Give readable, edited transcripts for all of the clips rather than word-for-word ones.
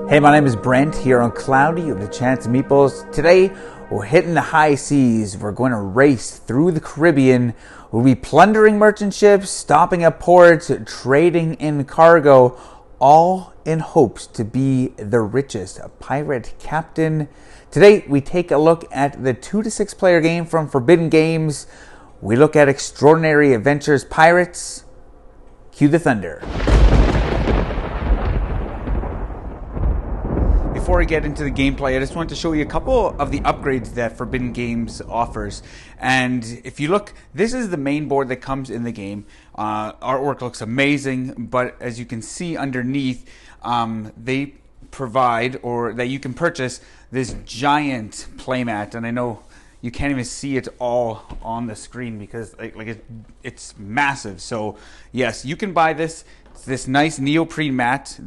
Hey, my name is Brent here on Cloudy of the Chance of Meeples. Today, we're hitting the high seas. We're going to race through the Caribbean. We'll be plundering merchant ships, stopping at ports, trading in cargo, all in hopes to be the richest pirate captain. Today, we take a look at the 2 to 6 player game from Forbidden Games. We look at Extraordinary Adventures Pirates. Cue the thunder. Before I get into the gameplay, I just want to show you a couple of the upgrades that Forbidden Games offers. And if you look, this is the main board that comes in the game. Artwork looks amazing, but as you can see underneath, they provide, or that you can purchase, this giant playmat. And I know you can't even see it all on the screen because it's massive. So yes, you can buy this. It's this nice neoprene mat.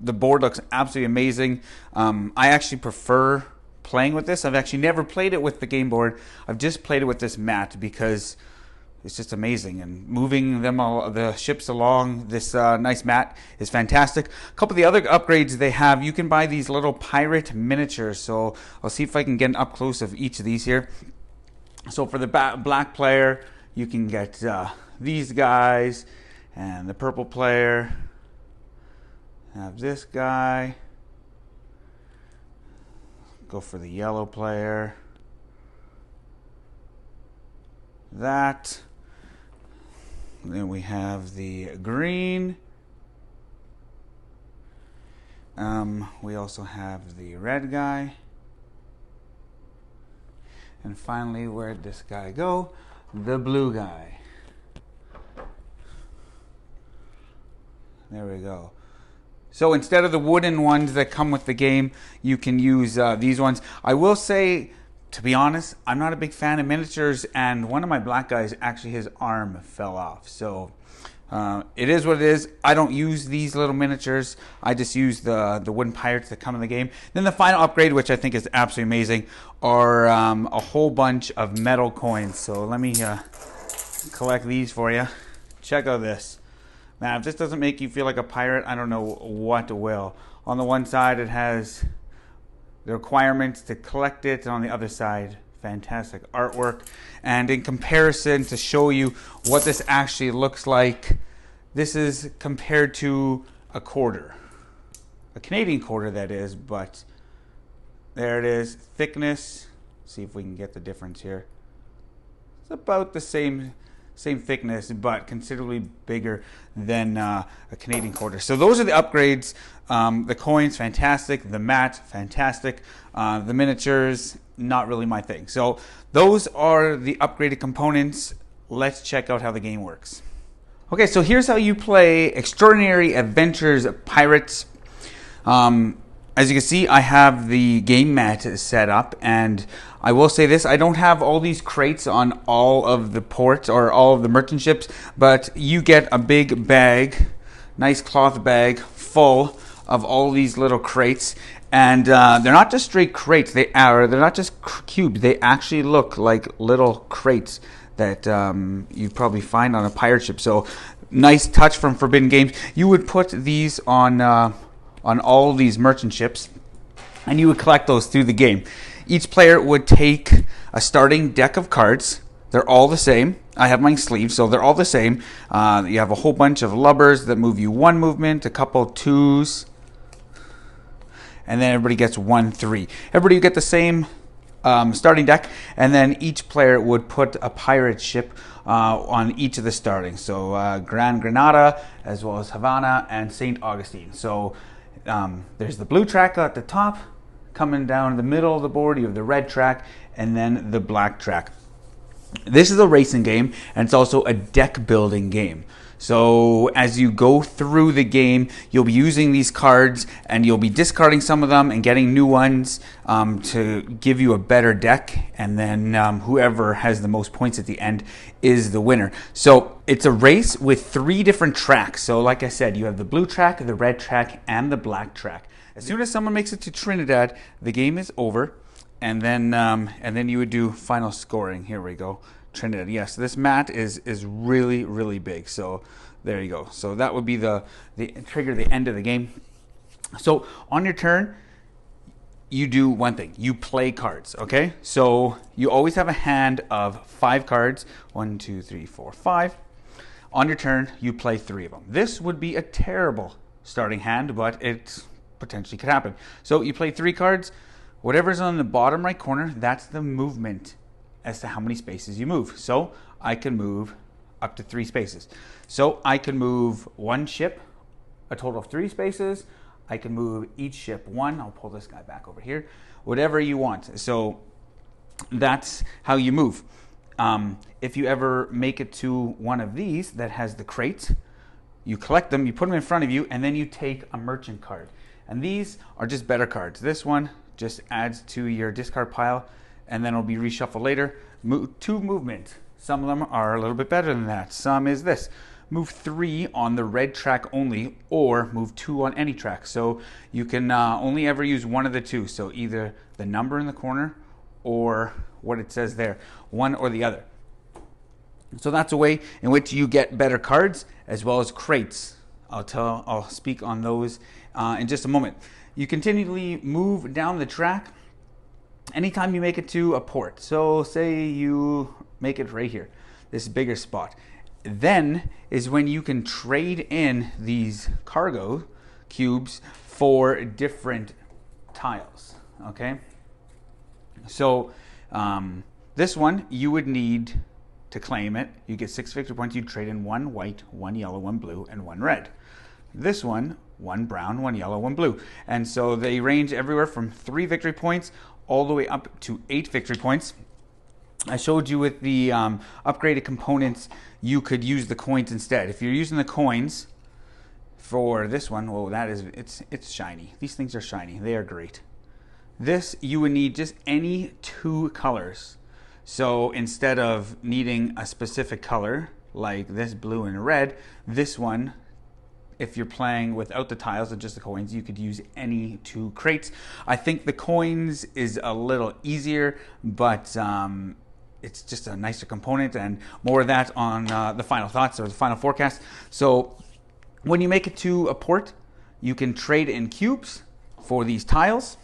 The board looks absolutely amazing. I actually prefer playing with this. I've actually never played it with the game board. I've just played it with this mat because it's just amazing. And moving the ships along this nice mat is fantastic. A couple of the other upgrades they have, you can buy these little pirate miniatures. So I'll see if I can get an up close of each of these here. So for the black player, you can get these guys, and the purple player. Have this guy. Go for the yellow player. That. Then we have the green. We also have the red guy. And finally, where'd this guy go? The blue guy. There we go. So instead of the wooden ones that come with the game, you can use these ones. I will say, to be honest, I'm not a big fan of miniatures, and one of my black guys, actually his arm fell off. So it is what it is. I don't use these little miniatures. I just use the wooden pirates that come in the game. Then the final upgrade, which I think is absolutely amazing, are a whole bunch of metal coins. So let me collect these for you. Check out this. Now, if this doesn't make you feel like a pirate, I don't know what will. On the one side, it has the requirements to collect it, and on the other side, fantastic artwork. And in comparison, to show you what this actually looks like, this is compared to a quarter. A Canadian quarter, that is, but there it is. Thickness. See if we can get the difference here. It's about the same thickness, but considerably bigger than a Canadian quarter. So those are the upgrades. The coins, fantastic. The mat, fantastic. The miniatures, not really my thing. So those are the upgraded components. Let's check out how the game works. Okay, so here's how you play Extraordinary Adventures Pirates. As you can see, I have the game mat set up, and I will say this, I don't have all these crates on all of the ports or all of the merchant ships, but you get a big bag, nice cloth bag full of all these little crates, and they're not just straight crates, they're not just cubes, they actually look like little crates that you probably find on a pirate ship. So nice touch from Forbidden Games. You would put these on all these merchant ships, and you would collect those through the game. Each player would take a starting deck of cards. They're all the same. I have mine sleeved, so they're all the same. You have a whole bunch of lubbers that move you 1 movement, a couple 2s, and then everybody gets 1 3. Everybody would get the same starting deck, and then each player would put a pirate ship on each of the starting. So Gran Granada, as well as Havana and St. Augustine. So there's the blue track at the top. Coming down the middle of the board, you have the red track, and then the black track. This is a racing game, and it's also a deck building game. So as you go through the game, you'll be using these cards, and you'll be discarding some of them and getting new ones to give you a better deck, and then whoever has the most points at the end is the winner. So it's a race with 3 different tracks. So like I said, you have the blue track, the red track, and the black track. As soon as someone makes it to Trinidad, the game is over, and then you would do final scoring. Here we go. Trinidad. Yes, this mat is really, really big. So there you go. So that would be the trigger the end of the game. So on your turn, you do one thing. You play cards, okay? So you always have a hand of 5 cards. 1, 2, 3, 4, 5. On your turn, you play 3 of them. This would be a terrible starting hand, but it potentially could happen. So you play 3 cards. Whatever's on the bottom right corner, that's the movement as to how many spaces you move. So I can move up to 3 spaces. So I can move 1 ship, a total of 3 spaces. I can move each ship 1. I'll pull this guy back over here. Whatever you want. So that's how you move. If you ever make it to one of these that has the crates, you collect them, you put them in front of you, and then you take a merchant card. And these are just better cards. This one just adds to your discard pile, and then it'll be reshuffled later. 2 movement. Some of them are a little bit better than that. Some is this. Move 3 on the red track only, or move 2 on any track. So you can only ever use one of the 2. So either the number in the corner or what it says there, one or the other. So that's a way in which you get better cards as well as crates. I'll speak on those in just a moment. You continually move down the track anytime you make it to a port. So say you make it right here, this bigger spot. Then is when you can trade in these cargo cubes for different tiles, okay? So this one, you would need to claim it. You get 6 victory points. You trade in 1 white, 1 yellow, 1 blue, and 1 red. This one, 1 brown, 1 yellow, 1 blue. And so they range everywhere from 3 victory points all the way up to 8 victory points. I showed you with the upgraded components, you could use the coins instead. If you're using the coins for this one, well, it's shiny. These things are shiny. They are great. This, you would need just any 2 colors. So instead of needing a specific color, like this blue and red, this one, if you're playing without the tiles and just the coins, you could use any 2 crates. I think the coins is a little easier, but it's just a nicer component, and more of that on the final thoughts or the final forecast. So when you make it to a port, you can trade in cubes for these tiles,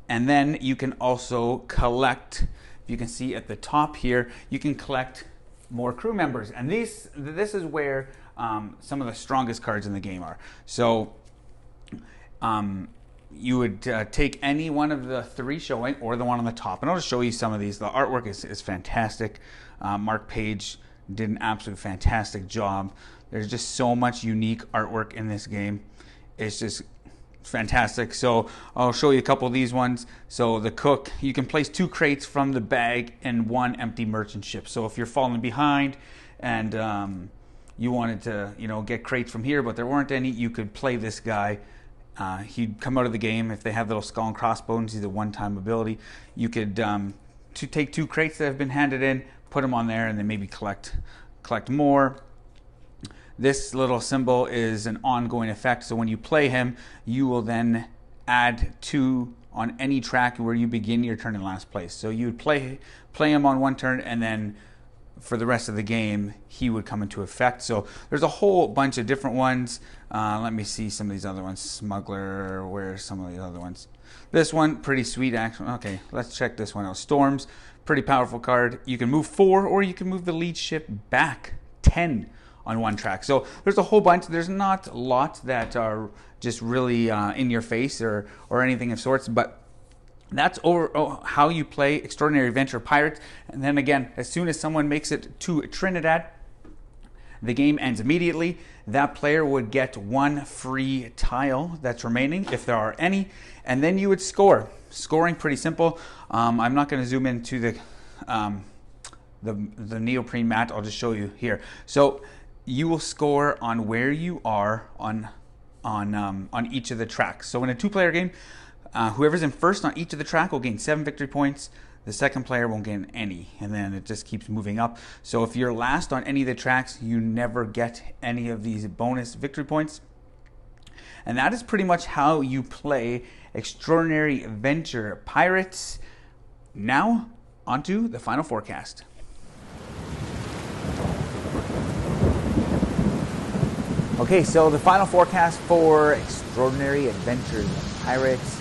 and then you can also collect. You can see at the top here, you can collect more crew members, and this is where some of the strongest cards in the game are. So you would take any one of the 3 showing, or the one on the top, and I'll just show you some of these. The artwork is fantastic. Mark Page did an absolute fantastic job. There's just so much unique artwork in this game. It's just fantastic. So I'll show you a couple of these ones. So the cook, you can place 2 crates from the bag and 1 empty merchant ship. So if you're falling behind and you wanted to, get crates from here, but there weren't any, you could play this guy. He'd come out of the game. If they have little skull and crossbones, he's a one-time ability. You could take 2 crates that have been handed in, put them on there, and then maybe collect more. This little symbol is an ongoing effect. So when you play him, you will then add 2 on any track where you begin your turn in last place. So you would play him on one turn, and then for the rest of the game, he would come into effect. So there's a whole bunch of different ones. Let me see some of these other ones. Smuggler, where's some of the other ones? This one, pretty sweet action. Okay, let's check this one out. Storms, pretty powerful card. You can move 4, or you can move the lead ship back 10 on one track. So there's a whole bunch. There's not a lot that are just really in your face or anything of sorts, but that's how you play Extraordinary Adventure Pirates. And then again, as soon as someone makes it to Trinidad, the game ends immediately. That player would get 1 free tile that's remaining, if there are any, and then you would score. Scoring pretty simple. I'm not going to zoom into the neoprene mat. I'll just show you here. So you will score on where you are on each of the tracks. So in a 2-player game, whoever's in first on each of the track will gain 7 victory points. The second player won't gain any, and then it just keeps moving up. So if you're last on any of the tracks, you never get any of these bonus victory points. And that is pretty much how you play Extraordinary Adventure Pirates. Now, onto the final forecast. Okay, so the final forecast for Extraordinary Adventures of Pirates.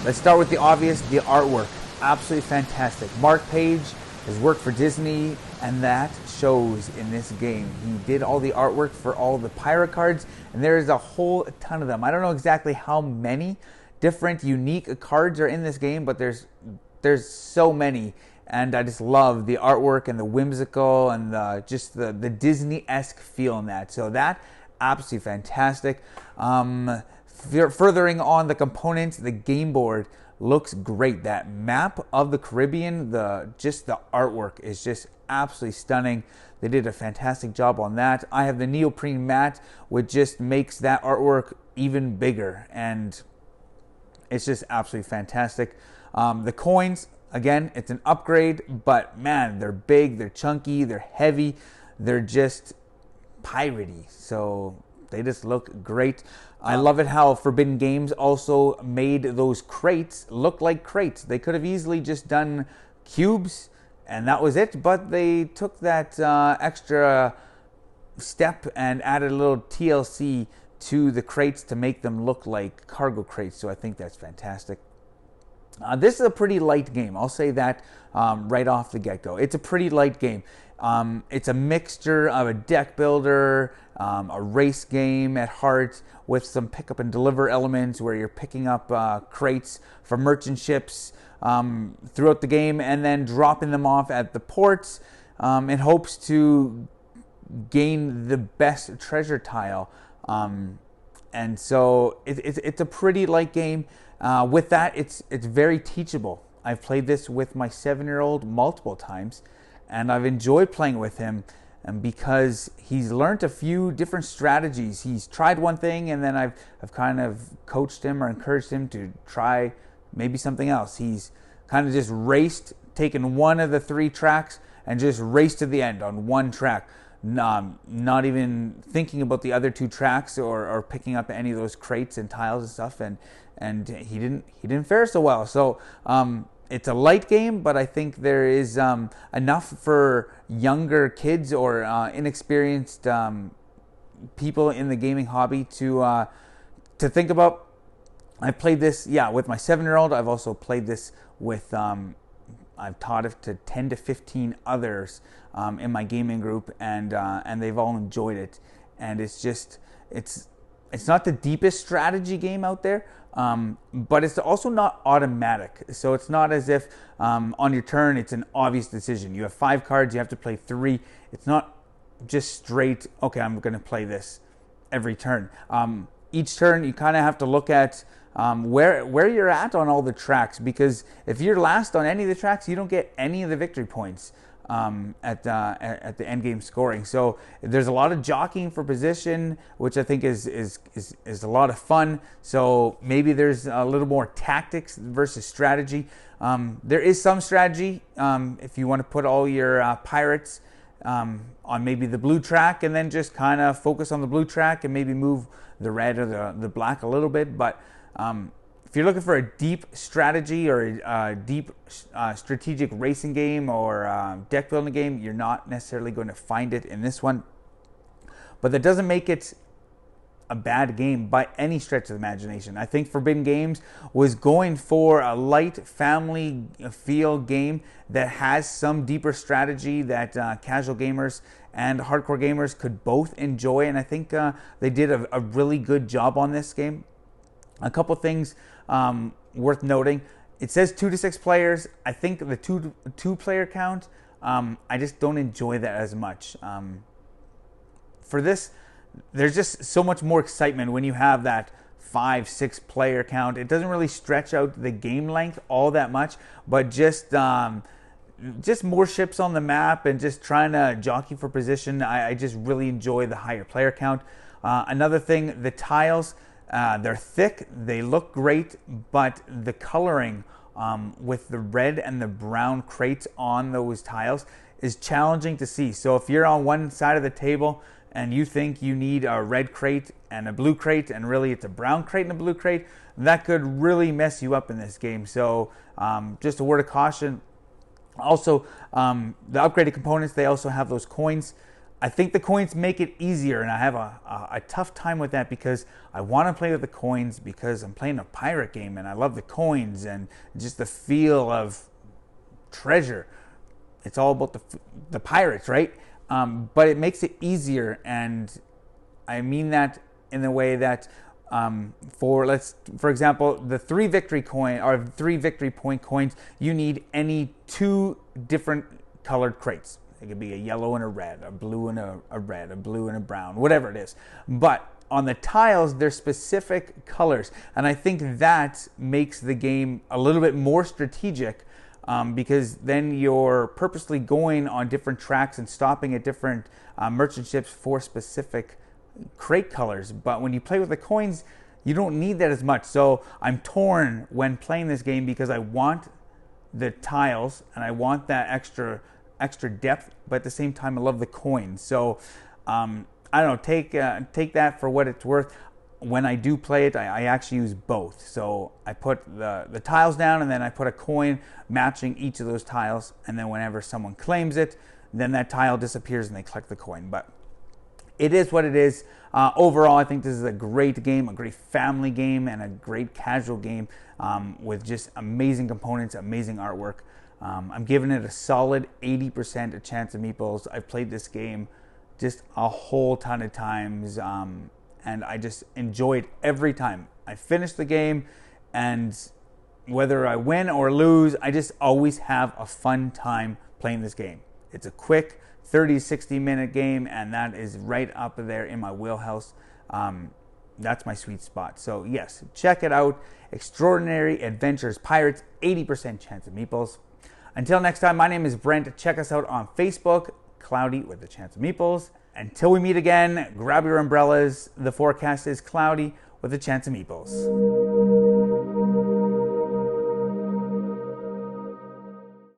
Let's start with the obvious, the artwork. Absolutely fantastic. Mark Page has worked for Disney, and that shows in this game. He did all the artwork for all the pirate cards, and there is a whole ton of them. I don't know exactly how many different unique cards are in this game, but there's so many. And I just love the artwork and the whimsical and the Disney-esque feel in that. So that, absolutely fantastic. Furthering on the components, the game board looks great. That map of the Caribbean, the artwork is just absolutely stunning. They did a fantastic job on that. I have the neoprene mat, which just makes that artwork even bigger, and it's just absolutely fantastic. The coins, again, it's an upgrade, but man, they're big, they're chunky, they're heavy, they're just piratey. So they just look great. I love it how Forbidden Games also made those crates look like crates. They could have easily just done cubes and that was it, but they took that extra step and added a little TLC to the crates to make them look like cargo crates. So I think that's fantastic. This is a pretty light game. I'll say that right off the get-go. It's a pretty light game. It's a mixture of a deck builder, a race game at heart, with some pick up and deliver elements where you're picking up crates from merchant ships throughout the game and then dropping them off at the ports in hopes to gain the best treasure tile. And so it's a pretty light game. With that, it's very teachable. I've played this with my 7-year-old multiple times, and I've enjoyed playing with him because he's learned a few different strategies. He's tried one thing, and then I've kind of coached him or encouraged him to try maybe something else. He's kind of just taken one of the 3 tracks and just raced to the end on one track. Not even thinking about the other 2 tracks or picking up any of those crates and tiles and stuff, and he didn't fare so well. So it's a light game, but I think there is enough for younger kids or inexperienced people in the gaming hobby to think about. I played this, with my 7-year-old. I've also played this with I've taught it to 10 to 15 others in my gaming group, and they've all enjoyed it. And it's not the deepest strategy game out there, but it's also not automatic. So it's not as if on your turn it's an obvious decision. You have 5 cards, you have to play 3. It's not just straight, okay, I'm going to play this every turn. Each turn you kind of have to look at where you're at on all the tracks, because if you're last on any of the tracks, you don't get any of the victory points at the end game scoring. So there's a lot of jockeying for position, which I think is a lot of fun. So maybe there's a little more tactics versus strategy. There is some strategy if you want to put all your pirates on maybe the blue track and then just kind of focus on the blue track and maybe move the red or the black a little bit. But if you're looking for a deep strategy or a deep strategic racing game or deck building game, you're not necessarily going to find it in this one. But that doesn't make it a bad game by any stretch of the imagination. I think Forbidden Games was going for a light family feel game that has some deeper strategy that casual gamers and hardcore gamers could both enjoy. And I think they did a really good job on this game. A couple things worth noting. It says 2 to 6 players. I think the two player count, I just don't enjoy that as much. For this, there's just so much more excitement when you have that 5-6 player count. It doesn't really stretch out the game length all that much, but just more ships on the map and just trying to jockey for position. I just really enjoy the higher player count. Another thing, the tiles. They're thick, they look great, but the coloring with the red and the brown crates on those tiles is challenging to see. So if you're on one side of the table and you think you need a red crate and a blue crate, and really it's a brown crate and a blue crate, that could really mess you up in this game. So just a word of caution. Also, the upgraded components, they also have those coins. I think the coins make it easier, and I have a tough time with that because I want to play with the coins because I'm playing a pirate game and I love the coins and just the feel of treasure. It's all about the pirates, right? But it makes it easier, and I mean that in the way that for example, the 3 victory coin or 3 victory point coins, you need any 2 different colored crates. It could be a yellow and a red, a blue and a red, a blue and a brown, whatever it is. But on the tiles, they're specific colors. And I think that makes the game a little bit more strategic because then you're purposely going on different tracks and stopping at different merchant ships for specific crate colors. But when you play with the coins, you don't need that as much. So I'm torn when playing this game because I want the tiles and I want that extra depth, but at the same time I love the coins. So I don't know, take that for what it's worth. When I do play it, I actually use both. So I put the tiles down and then I put a coin matching each of those tiles, and then whenever someone claims it, then that tile disappears and they collect the coin. But it is what it is. Overall, I think this is a great game, a great family game, and a great casual game with just amazing components, amazing artwork. I'm giving it a solid 80% a Chance of Meeples. I've played this game just a whole ton of times, and I just enjoy it every time. I finish the game, and whether I win or lose, I just always have a fun time playing this game. It's a quick 30-60 minute game, and that is right up there in my wheelhouse. That's my sweet spot. So yes, check it out. Extraordinary Adventures Pirates, 80% Chance of Meeples. Until next time, my name is Brent. Check us out on Facebook, Cloudy with a Chance of Meeples. Until we meet again, grab your umbrellas. The forecast is cloudy with a chance of meeples.